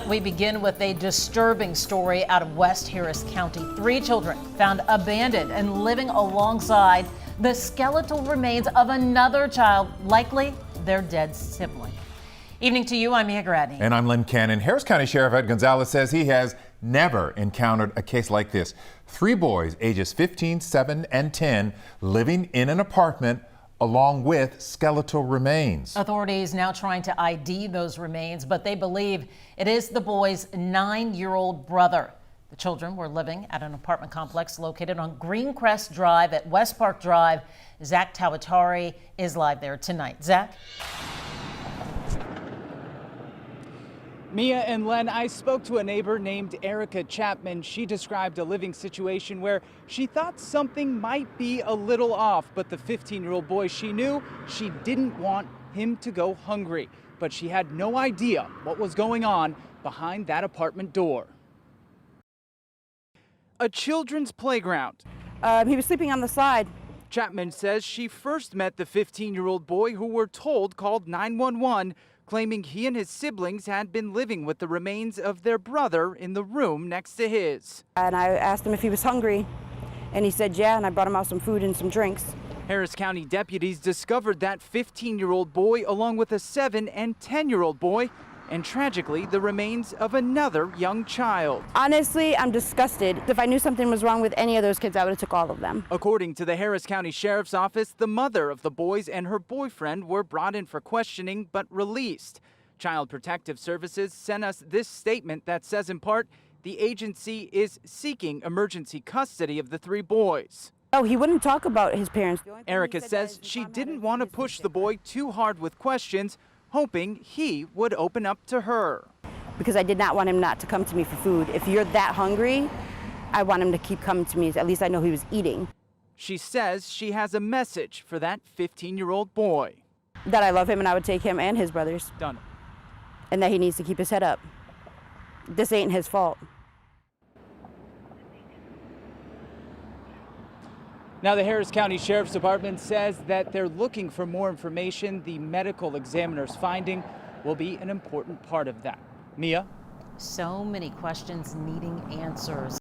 We begin with a disturbing story out of West Harris County. 3 children found abandoned and living alongside the skeletal remains of another child, likely their dead sibling. Evening to you, I'm Mia Gradney. And I'm Lynn Cannon. Harris County Sheriff Ed Gonzalez says he has never encountered a case like this. 3 boys, ages 15, 7, and 10, living in an apartment along with skeletal remains. Authorities now trying to ID those remains, but they believe it is the boy's 9-year-old brother. The children were living at an apartment complex located on Greencrest Drive at West Park Drive. Zach Tawatari is live there tonight. Zach? Mia and Len, I spoke to a neighbor named Erica Chapman. She described a living situation where she thought something might be a little off, but the 15-year-old boy, she knew she didn't want him to go hungry, but she had no idea what was going on behind that apartment door. A children's playground. He was sleeping on the slide. Chapman says she first met the 15-year-old boy who we're told called 911, claiming he and his siblings had been living with the remains of their brother in the room next to his. And I asked him if he was hungry, and he said yeah, and I brought him out some food and some drinks. Harris County deputies discovered that 15-year-old boy along with a 7- and 10-year-old boy, and tragically the remains of another young child. Honestly, I'm disgusted. If I knew something was wrong with any of those kids, I would have took all of them. According to the Harris County Sheriff's Office, the mother of the boys and her boyfriend were brought in for questioning but released. Child Protective Services sent us this statement that says in part, the agency is seeking emergency custody of the 3 boys. Oh, he wouldn't talk about his parents. Erica says she didn't want to push the boy too hard with questions, hoping he would open up to her. Because I did not want him not to come to me for food. If you're that hungry, I want him to keep coming to me. At least I know he was eating. She says she has a message for that 15-year-old boy. That I love him and I would take him and his brothers. Done. And that he needs to keep his head up. This ain't his fault. Now, the Harris County Sheriff's Department says that they're looking for more information. The medical examiner's finding will be an important part of that. Mia? So many questions needing answers.